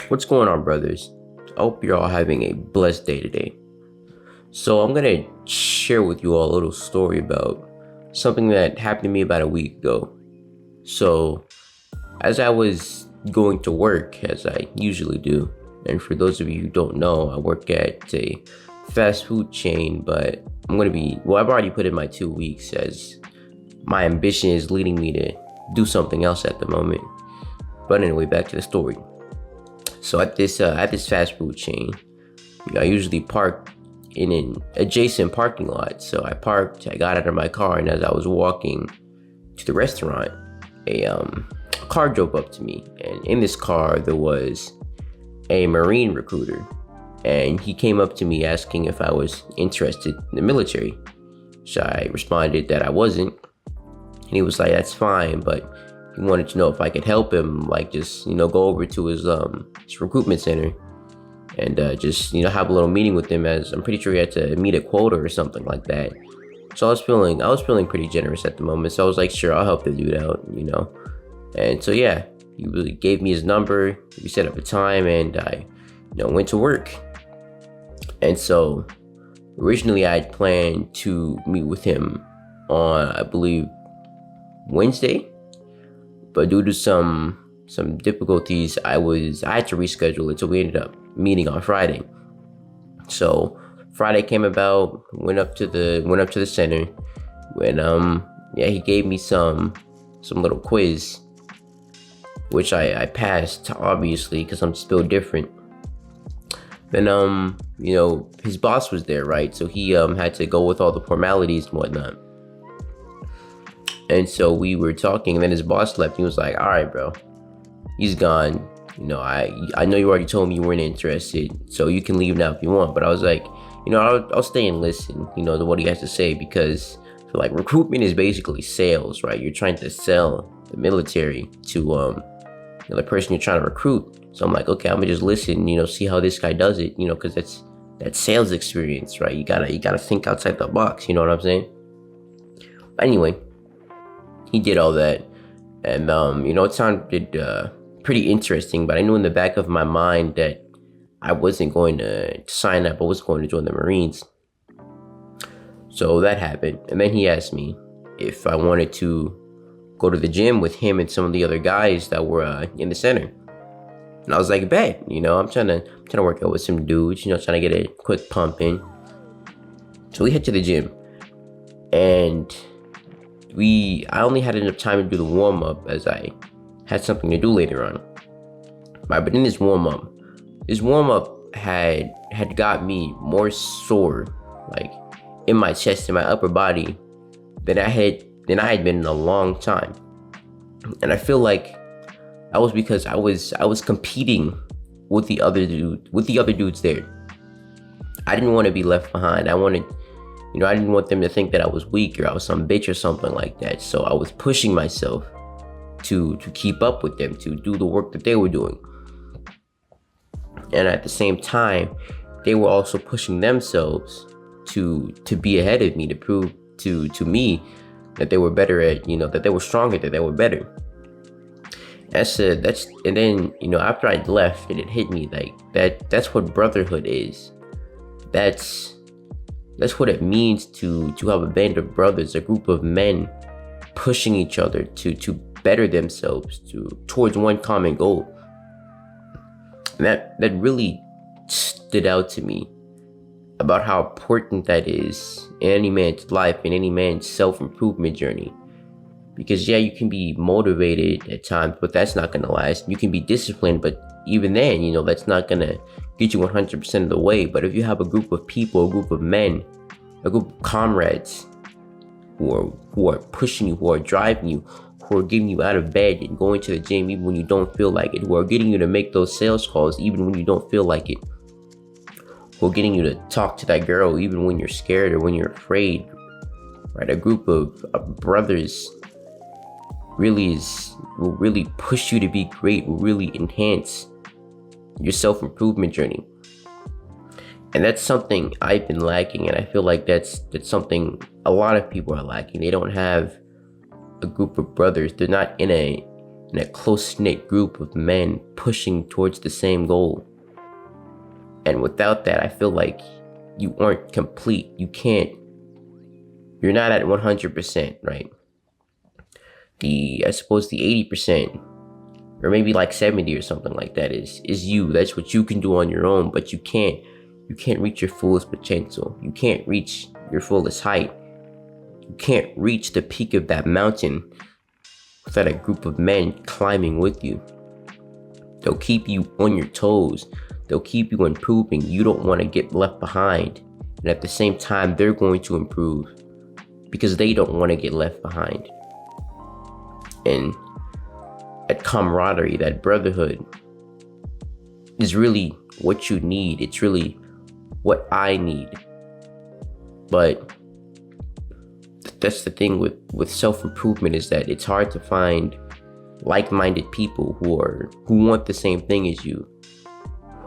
What's going on, brothers? I hope you're all having a blessed day today. So, I'm gonna share with you all a little story about something that happened to me about a week ago. So, as I was going to work, as I usually do, and for those of you who don't know, I work at a fast food chain, but I've already put in my 2 weeks as my ambition is leading me to do something else at the moment. But anyway, back to the story. So at this fast food chain, I usually park in an adjacent parking lot. So I parked, I got out of my car, and as I was walking to the restaurant, a car drove up to me, and in this car there was a Marine recruiter, and he came up to me asking if I was interested in the military. So I responded that I wasn't, and he was like, "That's fine," but he wanted to know if I could help him, like just go over to his recruitment center and just have a little meeting with him, as I'm pretty sure he had to meet a quota or something like that. So I was feeling pretty generous at the moment. So I was like, sure, I'll help the dude out. And so yeah, he really gave me his number. We set up a time, and I went to work. And so originally I had planned to meet with him on, I believe, Wednesday. But due to some difficulties, I had to reschedule it, so we ended up meeting on Friday. So Friday came about, went up to the center, when he gave me some little quiz, which I passed, obviously, because I'm still different. Then his boss was there, right? So he had to go with all the formalities and whatnot. And so we were talking, and then his boss left. He was like, "All right, bro, he's gone. I know you already told me you weren't interested, so you can leave now if you want." But I was like, I'll stay and listen, to what he has to say, because I feel like recruitment is basically sales, right? You're trying to sell the military to the person you're trying to recruit. So I'm like, okay, I'm gonna just listen, see how this guy does it, because that's sales experience, right? You gotta think outside the box. You know what I'm saying? But anyway, he did all that, and it sounded pretty interesting, but I knew in the back of my mind that I wasn't going to sign up. I was going to join the Marines. So that happened, and then he asked me if I wanted to go to the gym with him and some of the other guys that were in the center. And I was like, bet, I'm trying to work out with some dudes, trying to get a quick pump in. So we head to the gym, and I only had enough time to do the warm up, as I had something to do later on. Right, but in this warm up had got me more sore, like in my chest and my upper body, than I had been in a long time. And I feel like that was because I was competing with the other dudes there. I didn't want to be left behind. I didn't want them to think that I was weak or I was some bitch or something like that. So I was pushing myself to keep up with them, to do the work that they were doing. And at the same time, they were also pushing themselves to be ahead of me, to prove to me that they were better at, that they were stronger, that they were better. And then, after I left, it hit me like that's what brotherhood is. That's what it means to have a band of brothers, a group of men pushing each other to better themselves towards one common goal. And that really stood out to me about how important that is in any man's life, in any man's self-improvement journey. Because yeah, you can be motivated at times, but that's not gonna last. You can be disciplined, but even then, that's not gonna get you 100% of the way. But if you have a group of people, a group of men, a group of comrades who are pushing you, who are driving you, who are getting you out of bed and going to the gym even when you don't feel like it, who are getting you to make those sales calls even when you don't feel like it, who are getting you to talk to that girl even when you're scared or when you're afraid, right? A group of brothers will really push you to be great, will really enhance your self-improvement journey. And that's something I've been lacking, and I feel like that's something a lot of people are lacking. They don't have a group of brothers. They're not in and a close-knit group of men pushing towards the same goal. And without that, I feel like you aren't complete. You're not at 100%, right? I suppose the 80%, or maybe like 70 or something like that is you. That's what you can do on your own, but you can't reach your fullest potential. You can't reach your fullest height. You can't reach the peak of that mountain without a group of men climbing with you. They'll keep you on your toes. They'll keep you improving. You don't want to get left behind. And at the same time, they're going to improve because they don't want to get left behind. And that camaraderie, that brotherhood is really what you need. It's really what I need. But that's the thing with self-improvement, is that it's hard to find like-minded people who want the same thing as you,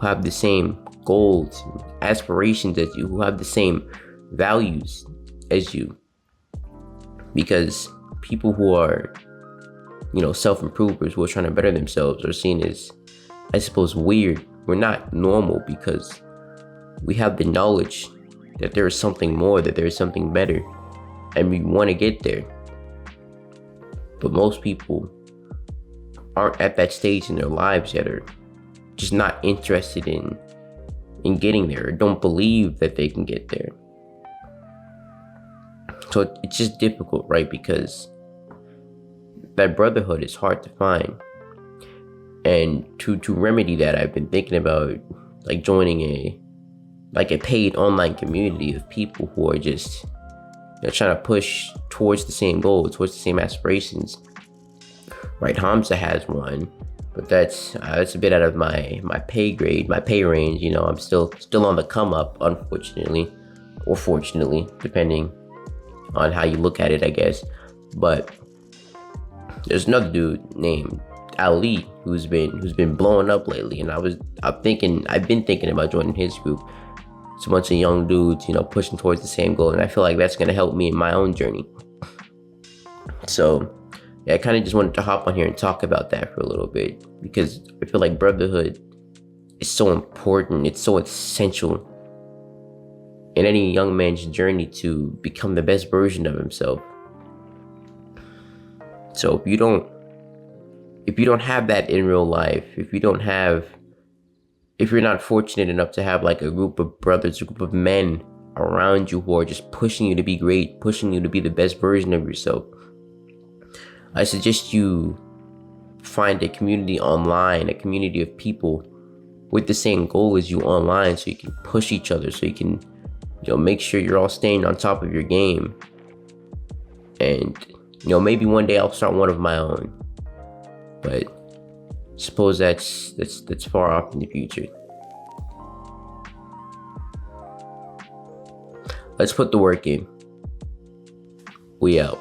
who have the same goals, aspirations as you, who have the same values as you. Because people who are, self-improvers, who are trying to better themselves, are seen as, I suppose, weird. We're not normal because we have the knowledge that there is something more, that there is something better, and we want to get there. But most people aren't at that stage in their lives yet, or just not interested in getting there, or don't believe that they can get there. So it's just difficult, right? Because that brotherhood is hard to find. And to remedy that, I've been thinking about like joining a paid online community of people who are just trying to push towards the same goal, towards the same aspirations. Right, Hamza has one, but that's a bit out of my pay grade, my pay range. I'm still on the come up, unfortunately, or fortunately, depending on how you look at it, I guess. But there's another dude named Ali who's been blowing up lately, and I've been thinking about joining his group. It's a bunch of young dudes, pushing towards the same goal, and I feel like that's gonna help me in my own journey. So yeah, I kind of just wanted to hop on here and talk about that for a little bit, because I feel like brotherhood is so important. It's so essential in any young man's journey to become the best version of himself. So if you don't have that in real life, if you're not fortunate enough to have like a group of brothers, a group of men around you who are just pushing you to be great, pushing you to be the best version of yourself, I suggest you find a community online, a community of people with the same goal as you online, so you can push each other, so you can make sure you're all staying on top of your game. And maybe one day I'll start one of my own, but suppose that's far off in the future. Let's put the work in. We out.